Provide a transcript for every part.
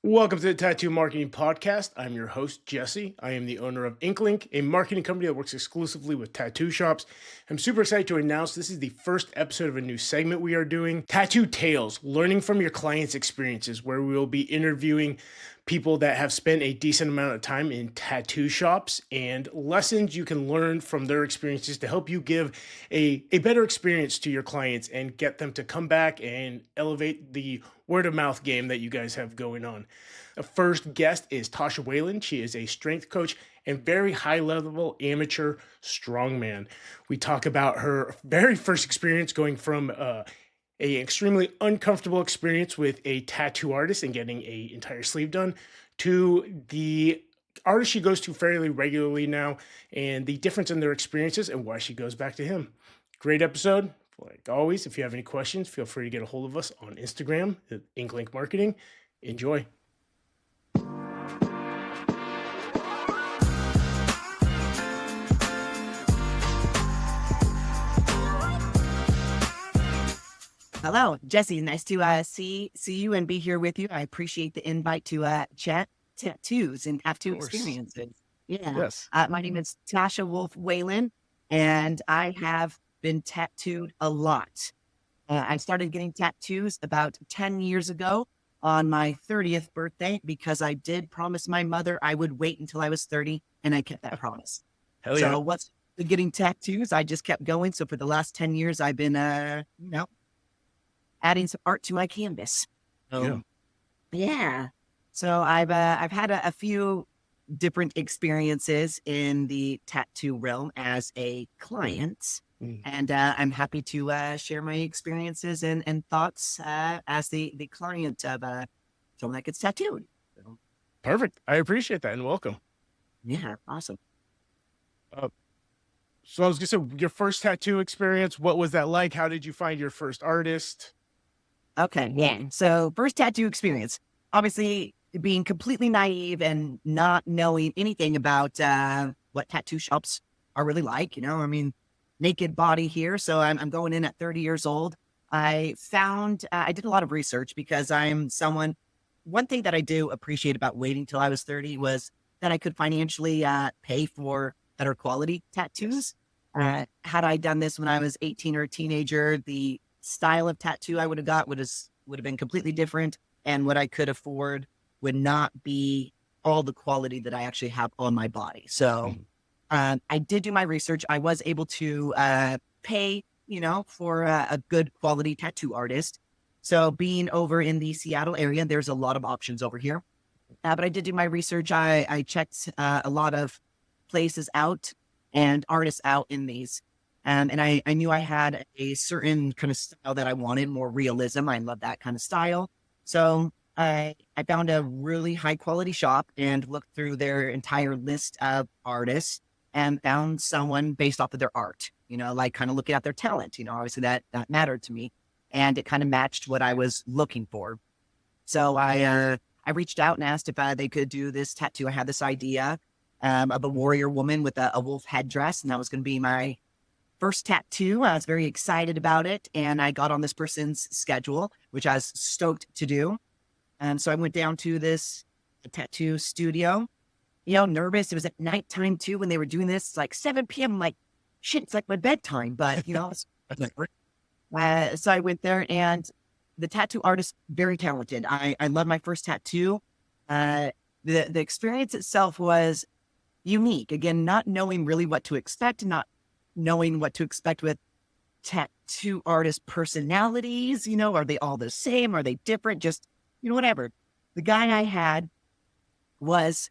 Welcome to the Tattoo Marketing Podcast. I'm your host, Jesse. I am the owner of InkLink, a marketing company that works exclusively with tattoo shops. I'm super excited to announce this is the first episode of a new segment we are doing, Tattoo Tales, learning from your clients' experiences, where we will be interviewing people that have spent a decent amount of time in tattoo shops and lessons you can learn from their experiences to help you give a better experience to your clients and get them to come back and elevate the word of mouth game that you guys have going on. The first guest is Tasha Whalen. She is a strength coach and very high level amateur strongman. We talk about her very first experience going from a extremely uncomfortable experience with a tattoo artist and getting a entire sleeve done to the artist she goes to fairly regularly now and the difference in their experiences and why she goes back to him. Great episode. Like always, if you have any questions, feel free to get a hold of us on Instagram at InkLink Marketing. Enjoy. Hello, Jesse. Nice to see you and be here with you. I appreciate the invite to chat tattoos and tattoo experiences. Yeah. Yes. My name is Tasha Wolf Whalen, and I have been tattooed a lot. I started getting tattoos about 10 years ago on my 30th birthday because I did promise my mother I would wait until I was 30, and I kept that promise. Hell yeah. So what's getting tattoos? I just kept going. So for the last 10 years, I've been, adding some art to my canvas. Yeah. So I've had a few different experiences in the tattoo realm as a client. And I'm happy to share my experiences and thoughts as the client of someone that gets tattooed. Perfect. I appreciate that and welcome. Yeah, awesome. So I was going to say, your first tattoo experience, what was that like? How did you find your first artist? Okay, yeah. So first tattoo experience, obviously being completely naive and not knowing anything about what tattoo shops are really like, naked body here. So I'm going in at 30 years old. I found, I did a lot of research because one thing that I do appreciate about waiting till I was 30 was that I could financially pay for better quality tattoos. Had I done this when I was 18 or a teenager, the style of tattoo I would have got would have been completely different. And what I could afford would not be all the quality that I actually have on my body. So I did do my research. I was able to pay, for a good quality tattoo artist. So being over in the Seattle area, there's a lot of options over here. But I did do my research. I checked a lot of places out and artists out in these. And I knew I had a certain kind of style that I wanted, more realism. I love that kind of style. So I found a really high quality shop and looked through their entire list of artists and found someone based off of their art, like kind of looking at their talent, obviously that mattered to me and it kind of matched what I was looking for. So I reached out and asked if they could do this tattoo. I had this idea of a warrior woman with a wolf headdress, and that was going to be my first tattoo. I was very excited about it, and I got on this person's schedule, which I was stoked to do. And so I went down to this tattoo studio, nervous. It was at nighttime too when they were doing this. It's like 7 p.m. I'm like, shit, it's like my bedtime. But, so I went there, and the tattoo artist, very talented. I love my first tattoo. The experience itself was unique. Again, not knowing really what to expect, not knowing what to expect with tattoo artist personalities, are they all the same? Are they different? Just, whatever. The guy I had was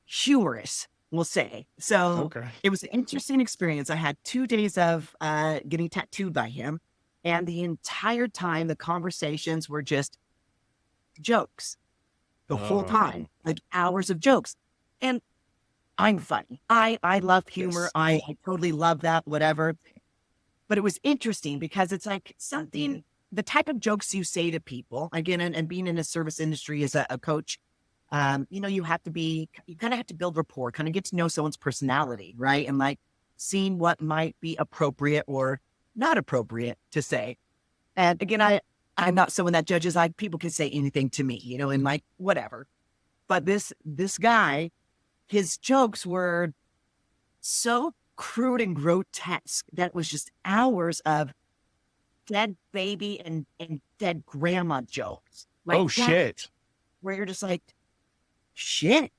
humorous, we'll say. So It was an interesting experience. I had 2 days of getting tattooed by him. And the entire time, the conversations were just jokes the whole time, like hours of jokes. And I'm funny. I love humor. Yes. I totally love that, whatever. But it was interesting because it's like something, the type of jokes you say to people, again, and being in a service industry as a coach, you kind of have to build rapport, kind of get to know someone's personality, right? And like seeing what might be appropriate or not appropriate to say. And again, I'm not someone that judges. Like people can say anything to me, and like whatever. But this guy, his jokes were so crude and grotesque that it was just hours of dead baby and dead grandma jokes. Like Oh that, shit. where you're just like, shit.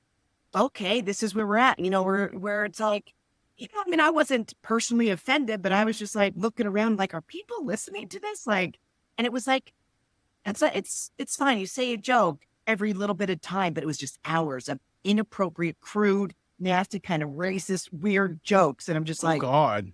Okay, this is where we're at. Where it's like, I mean, I wasn't personally offended, but I was just like looking around, like, are people listening to this? Like, and it was like, it's fine. You say a joke every little bit of time, but it was just hours of inappropriate, crude, nasty, kind of racist, weird jokes. And I'm just Oh like, God.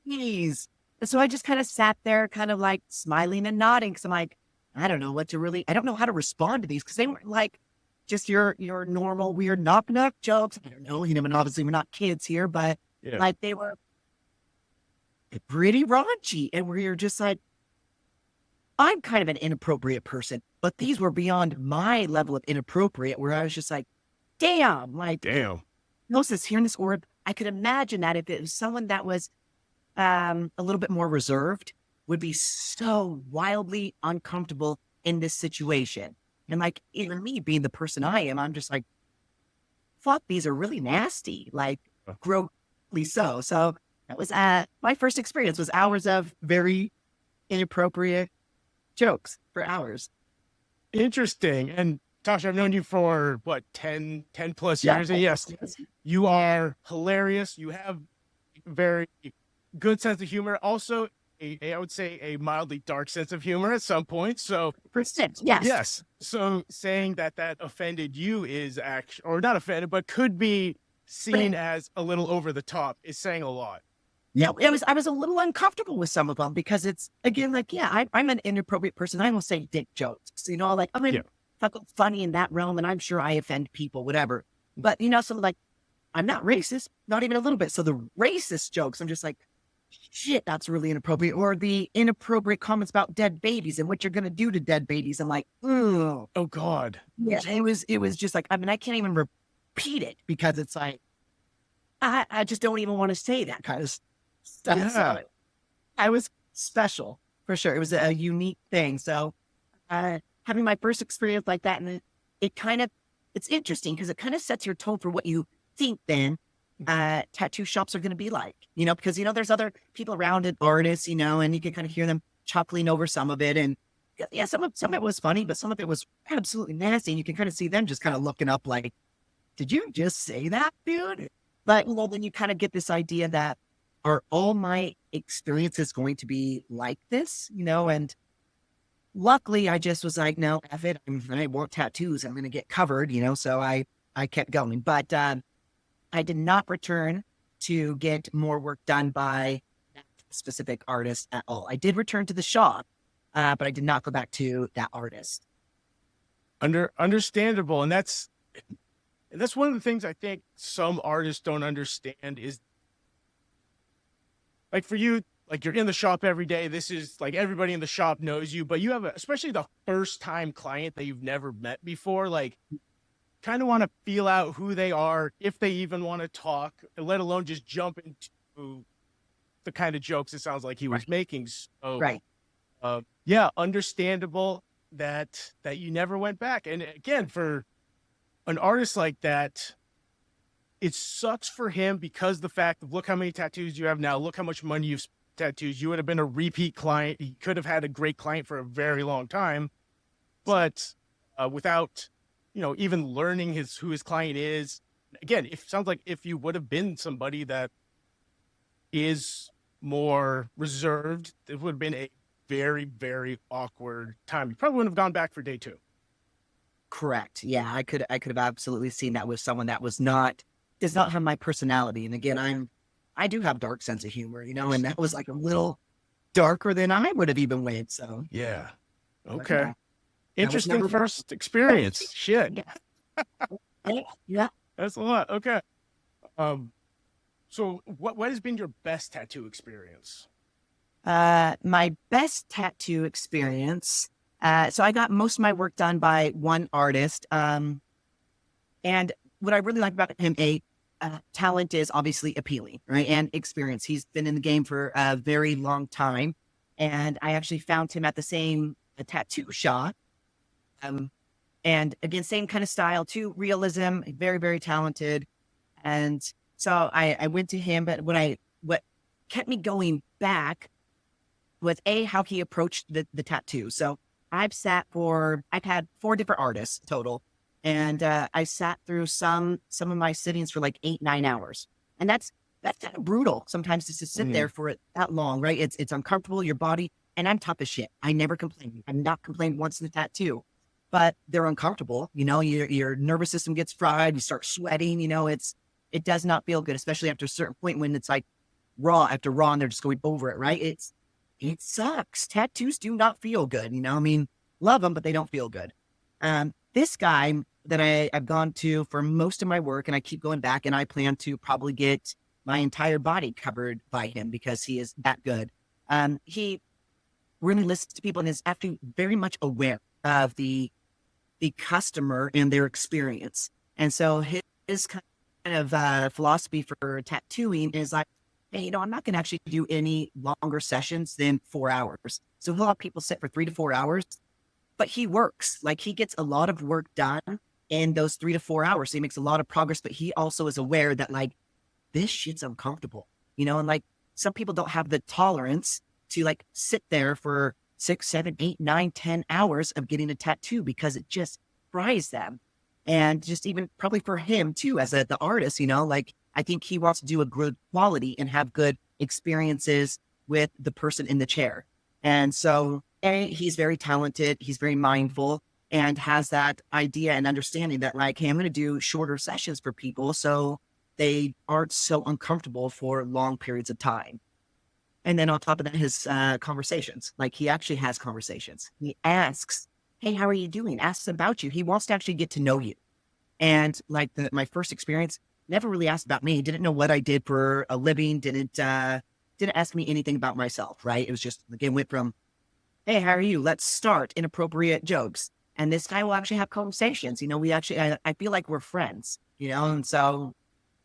geez. And so I just kind of sat there, kind of like smiling and nodding. Cause I'm like, I don't know I don't know how to respond to these. Cause they weren't like just your normal weird knock knock jokes. I don't know, and obviously we're not kids here, but Yeah. like they were pretty raunchy. And where you're just like, I'm kind of an inappropriate person, but these were beyond my level of inappropriate where I was just like, damn, like, Damn. Moses hearing this, or I could imagine that if it was someone that was a little bit more reserved, would be so wildly uncomfortable in this situation. And like, even me being the person I am, I'm just like, fuck, these are really nasty, like grossly so. So that was my first experience was hours of very inappropriate jokes for hours. Interesting. And Tasha, I've known you for what, 10 plus Yeah. years. And yes, you are hilarious. You have very good sense of humor. Also, I would say a mildly dark sense of humor at some point. So Percent. Yes. yes. So saying that offended you is actually, or not offended, but could be seen as a little over the top is saying a lot. Yeah, I was a little uncomfortable with some of them because it's again like, yeah, I'm an inappropriate person. I don't say dick jokes, like I'm fucking funny in that realm, and I'm sure I offend people, whatever. But some like I'm not racist, not even a little bit. So the racist jokes, I'm just like, shit, that's really inappropriate. Or the inappropriate comments about dead babies and what you're gonna do to dead babies. I'm like, oh God. Yeah, it was just like, I mean, I can't even repeat it because it's like I just don't even want to say that kind of stuff. Yeah. So I was special for sure. It was a unique thing. So having my first experience like that, and it's interesting because it kind of sets your tone for what you think then tattoo shops are going to be like, because, there's other people around it, artists, and you can kind of hear them chuckling over some of it. And yeah, some of it was funny, but some of it was absolutely nasty. And you can kind of see them just kind of looking up like, did you just say that, dude? But, then you kind of get this idea that are all my experiences going to be like this, and luckily I just was like, no, F it. I want tattoos. I'm going to get covered, so I kept going. But I did not return to get more work done by that specific artist at all. I did return to the shop, but I did not go back to that artist. Understandable. And that's one of the things I think some artists don't understand is, like, for you, like, you're in the shop every day. This is like everybody in the shop knows you, but you have especially the first time client that you've never met before, like, kind of want to feel out who they are, if they even want to talk, let alone just jump into the kind of jokes it sounds like he was making. So, Right. Yeah, understandable that you never went back. And again, for an artist like that, it sucks for him because the fact of, look how many tattoos you have now, look how much money you've spent on tattoos. You would have been a repeat client. He could have had a great client for a very long time, but without, even learning who his client is. Again, it sounds like if you would have been somebody that is more reserved, it would have been a very, very awkward time. You probably wouldn't have gone back for day 2. Correct. Yeah, I could have absolutely seen that with someone that does not have my personality. And again, I do have dark sense of humor, and that was like a little darker than I would have even went. So yeah. Okay. Yeah. Interesting first experience. Shit. Yeah. That's a lot. Okay. So what has been your best tattoo experience? My best tattoo experience. So I got most of my work done by one artist. And what I really like about him, talent is obviously appealing, right? And experience. He's been in the game for a very long time. And I actually found him at the same a tattoo shop. Um, and again, same kind of style too, realism, very, very talented. And so I went to him, but what kept me going back was how he approached the tattoo. So I've had 4 different artists total. And I sat through some of my sittings for like 8, 9 hours. And that's kind of brutal sometimes just to sit there for it that long, right? It's uncomfortable, your body, and I'm tough as shit. I never complain. I'm not complained once in a tattoo, but they're uncomfortable. Your nervous system gets fried, you start sweating, it does not feel good, especially after a certain point when it's like raw after raw and they're just going over it, right? It sucks. Tattoos do not feel good, I mean, love them, but they don't feel good. This guy that I've gone to for most of my work, and I keep going back, and I plan to probably get my entire body covered by him because he is that good. He really listens to people and is actually very much aware of the customer and their experience. And so his kind of philosophy for tattooing is like, hey, I'm not going to actually do any longer sessions than 4 hours. So he'll have people sit for 3 to 4 hours, but he works. Like, he gets a lot of work done in those 3 to 4 hours. So he makes a lot of progress, but he also is aware that like, this shit's uncomfortable, and like some people don't have the tolerance to like sit there for 6, 7, 8, 9, 10 hours of getting a tattoo because it just fries them. And just even probably for him too, as the artist, like I think he wants to do a good quality and have good experiences with the person in the chair. And so he's very talented. He's very mindful and has that idea and understanding that like, hey, I'm going to do shorter sessions for people so they aren't so uncomfortable for long periods of time. And then on top of that, his conversations, like he actually has conversations. He asks, hey, how are you doing? Asks about you. He wants to actually get to know you. And like my first experience, never really asked about me. Didn't know what I did for a living. Didn't ask me anything about myself, right? It was just, again, went from, hey, how are you? Let's start inappropriate jokes. And this guy will actually have conversations. We actually, I feel like we're friends, and so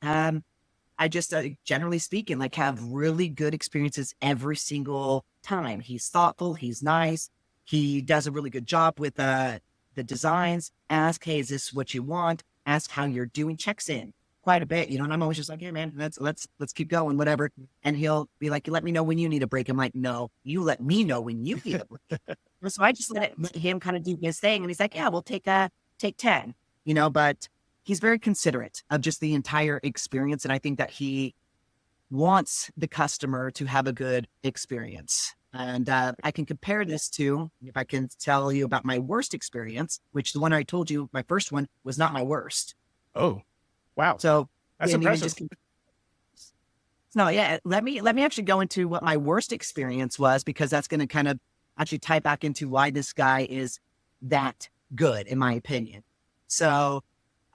I just, generally speaking, like have really good experiences every single time. He's thoughtful. He's nice. He does a really good job with the designs. Ask, hey, is this what you want? Ask how you're doing. Checks in quite a bit, and I'm always just like, hey man, let's keep going, whatever. And he'll be like, you let me know when you need a break. I'm like, no, you let me know when you need a break. So I just let him kind of do his thing. And he's like, yeah, we'll take 10, but he's very considerate of just the entire experience. And I think that he wants the customer to have a good experience. And I can compare this to, if I can tell you about my worst experience, which the one I told you, my first one was not my worst. Oh, wow. So that's impressive. No, yeah. Let me actually go into what my worst experience was, because that's going to kind of actually tie back into why this guy is that good, in my opinion. So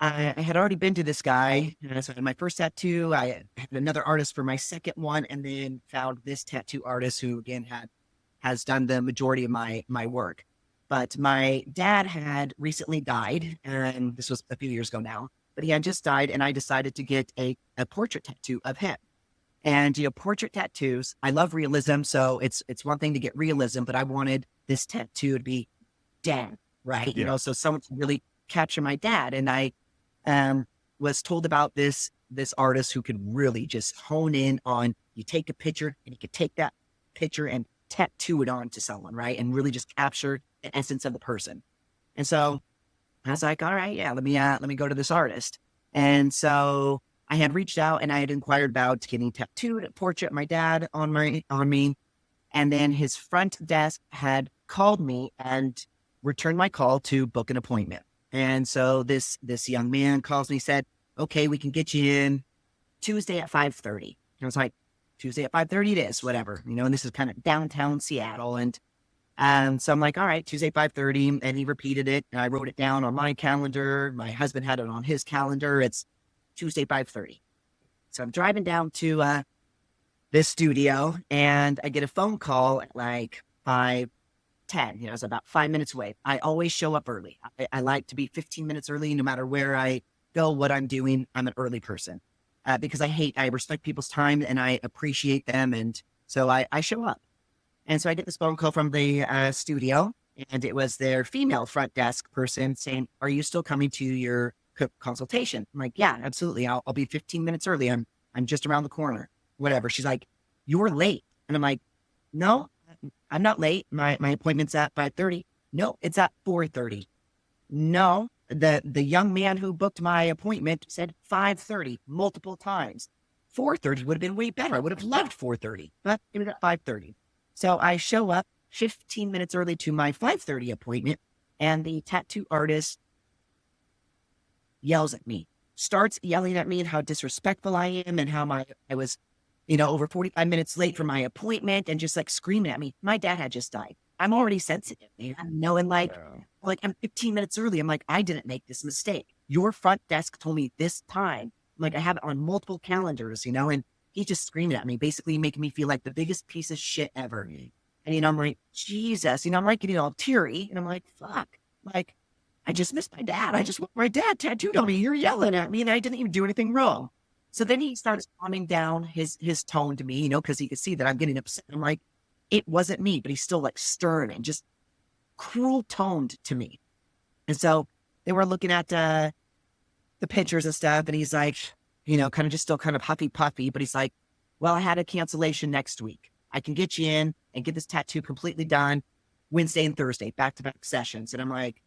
I had already been to this guy. So I had my first tattoo. I had another artist for my second one, and then found this tattoo artist who, again, has done the majority of my work. But my dad had recently died, and this was a few years ago now. But he had just died, and I decided to get a portrait tattoo of him. And portrait tattoos, I love realism, so it's one thing to get realism, but I wanted this tattoo to be dad, right? Yeah. So someone to really capture my dad. And I was told about this artist who could really just hone in on, you take a picture and you could take that picture and tattoo it onto someone, right? And really just capture the essence of the person. And so I was like, all right, yeah, let me go to this artist. And so I had reached out and I had inquired about getting tattooed a portrait of my dad on me. And then his front desk had called me and returned my call to book an appointment. And so this young man calls me, said, okay, we can get you in Tuesday at 5:30. And I was like, Tuesday at 5:30 it is, whatever, and this is kind of downtown Seattle. And so I'm like, all right, Tuesday, 5:30. And he repeated it. And I wrote it down on my calendar. My husband had it on his calendar. It's Tuesday, 5:30. So I'm driving down to this studio, and I get a phone call at like 5:10. It's about 5 minutes away. I always show up early. I like to be 15 minutes early, no matter where I go, what I'm doing. I'm an early person because I respect people's time and I appreciate them. And so I show up. And so I get this phone call from the studio, And it was their female front desk person saying, "Are you still coming to your consultation?" I'm like, "Yeah, absolutely. I'll be 15 minutes early. I'm just around the corner." Whatever. She's like, "You're late." And I'm like, "No, I'm not late. My appointment's at 5:30. No, it's at 4:30. No, the young man who booked my appointment said 5:30 multiple times. 4:30 would have been way better. I would have loved 4:30, but it was at 5:30. So I show up 15 minutes early to my 5:30 appointment, and the tattoo artist yells at me, starts yelling at me and how disrespectful I am and how I was, over 45 minutes late for my appointment and just like screaming at me. My dad had just died. I'm already sensitive, man. And like I'm 15 minutes early. I'm like, I didn't make this mistake. Your front desk told me this time. Like I have it on multiple calendars, and he's just screaming at me, basically making me feel like the biggest piece of shit ever. And, I'm like, Jesus, I'm like getting all teary. And I'm like, fuck, like, I just missed my dad. I just want my dad tattooed on me. You're yelling at me and I didn't even do anything wrong. So then he starts calming down his tone to me, because he could see that I'm getting upset. I'm like, it wasn't me, but he's still like stern and just cruel toned to me. And so they were looking at the pictures and stuff. And he's like, kind of just still kind of huffy puffy, but he's like, "Well, I had a cancellation next week. I can get you in and get this tattoo completely done Wednesday and Thursday, back-to-back sessions." And I'm like,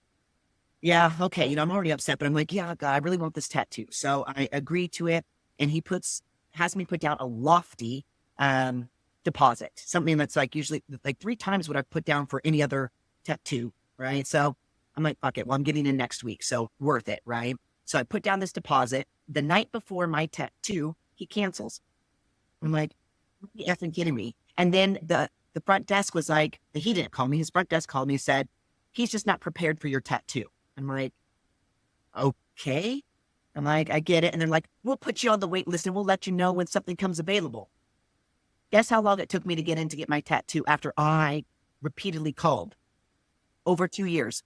"Yeah, okay." I'm already upset, but I'm like, "Yeah, God, I really want this tattoo." So I agree to it. And he has me put down a lofty deposit, something that's like usually like 3 times what I've put down for any other tattoo, right? So I'm like, fuck it. Well, I'm getting in next week, so worth it, right? So I put down this deposit. The night before my tattoo, he cancels. I'm like, "Are you effing kidding me?" And then the front desk was like, he didn't call me. His front desk called me and said, "He's just not prepared for your tattoo." I'm like, okay. I'm like, I get it. And they're like, "We'll put you on the wait list and we'll let you know when something comes available." Guess how long it took me to get in to get my tattoo after I repeatedly called? Over 2 years.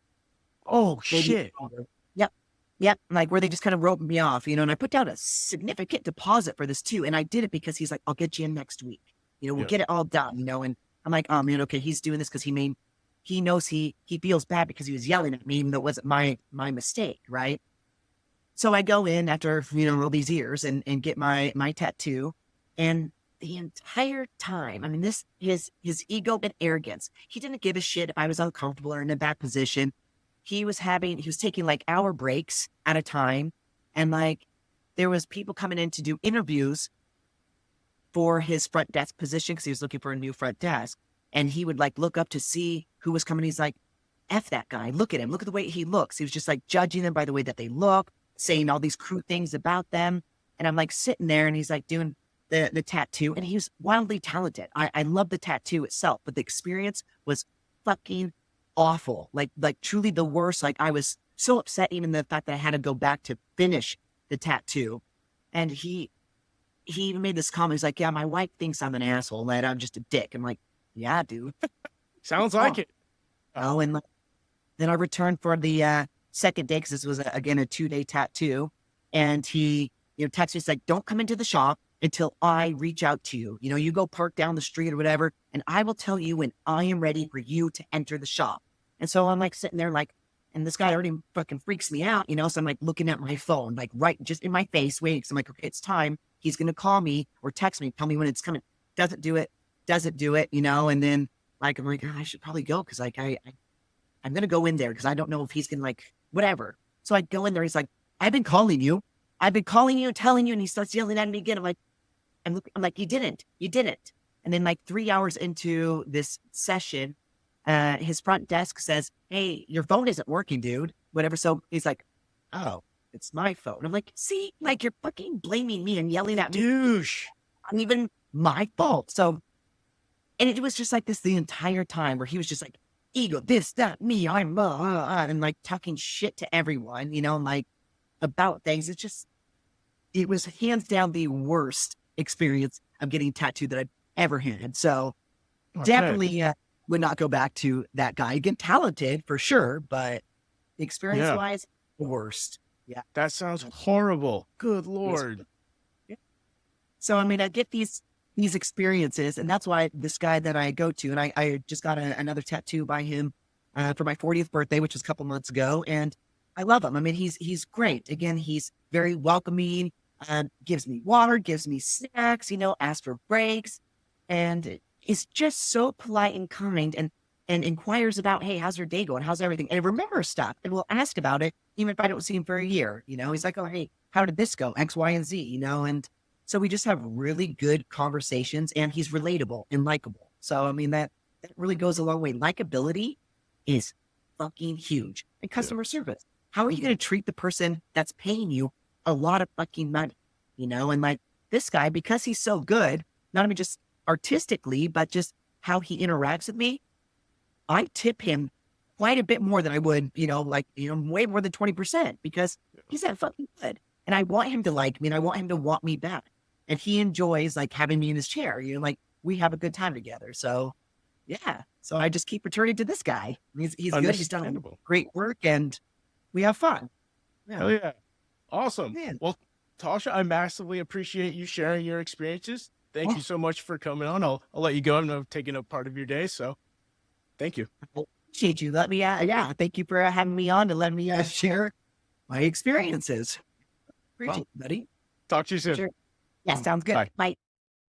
Oh, Maybe shit. longer. Yep. Yep. Like where they just kind of wrote me off, and I put down a significant deposit for this too. And I did it because he's like, "I'll get you in next week. We'll Yeah. get it all done, and I'm like, "Oh man, okay, he's doing this because he knows he feels bad because he was yelling at me, even though it wasn't my mistake, right?" So I go in after, all these years and get my tattoo. And the entire time, I mean, his ego and arrogance, he didn't give a shit if I was uncomfortable or in a bad position. He was taking like hour breaks at a time. And like, there was people coming in to do interviews for his front desk position because he was looking for a new front desk. And he would like look up to see who was coming. He's like, "F that guy. Look at him. Look at the way he looks." He was just like judging them by the way that they look, saying all these crude things about them. And I'm like sitting there and he's like doing the tattoo, and he was wildly talented. I love the tattoo itself, but the experience was fucking awful. Like truly the worst. Like I was so upset, even the fact that I had to go back to finish the tattoo. And he even made this comment. He's like, "Yeah, my wife thinks I'm an asshole and I'm just a dick." I'm like, "Yeah, dude." Sounds like it. Oh, and then I returned for the second day because this was, again, a 2-day tattoo. And he, texted me, he's like, "Don't come into the shop until I reach out to you. You go park down the street or whatever, and I will tell you when I am ready for you to enter the shop." And so I'm like sitting there like, and this guy already fucking freaks me out, so I'm like looking at my phone, like right just in my face, waiting. So I'm like, okay, it's time. He's going to call me or text me, tell me when it's coming. Doesn't do it, and then like, I'm like, I should probably go because like I'm going to go in there because I don't know if he's going to like, whatever. So I go in there. He's like, I've been calling you, telling you. And he starts yelling at me again. I'm like, you didn't. And then like 3 hours into this session, his front desk says, "Hey, your phone isn't working, dude." Whatever. So he's like, "Oh, it's my phone." I'm like, see, like you're fucking blaming me and yelling at me. Douche. Not even my fault. So, and it was just like this the entire time where he was just like, ego, this, that, me, I'm, and like talking shit to everyone, like about things. It was hands down the worst experience of getting tattooed that I've ever had. So definitely would not go back to that guy. Again, talented for sure, but experience wise, the worst. Yeah. That sounds horrible. Good Lord. Yeah. So, I mean, I get these experiences, and that's why this guy that I go to, and I just got another tattoo by him for my 40th birthday, which was a couple months ago. And I love him. I mean, he's great. Again, he's very welcoming, gives me water, gives me snacks, asks for breaks, and is just so polite and kind and inquires about, hey, how's your day going? How's everything? And remembers stuff and will ask about it, even if I don't see him for a year. He's like, oh, hey, how did this go? X, Y, and Z, and so we just have really good conversations, and he's relatable and likable. So, I mean, that really goes a long way. Likability is fucking huge. And customer service. How are you going to treat the person that's paying you a lot of fucking money? And like this guy, because he's so good, not only just artistically, but just how he interacts with me, I tip him quite a bit more than I would, way more than 20% because he's that fucking good. And I want him to like me and I want him to want me back. And he enjoys like having me in his chair, like we have a good time together. So yeah. So I just keep returning to this guy. He's good. He's done great work and we have fun. Yeah. Hell yeah. Awesome. Man. Well, Tasha, I massively appreciate you sharing your experiences. Thank you so much for coming on. I'll let you go. I'm taking up part of your day. So thank you. I appreciate you. Thank you for having me on and letting me share my experiences. Appreciate it, buddy. Talk to you soon. Sure. Yeah, sounds good. Bye. Bye.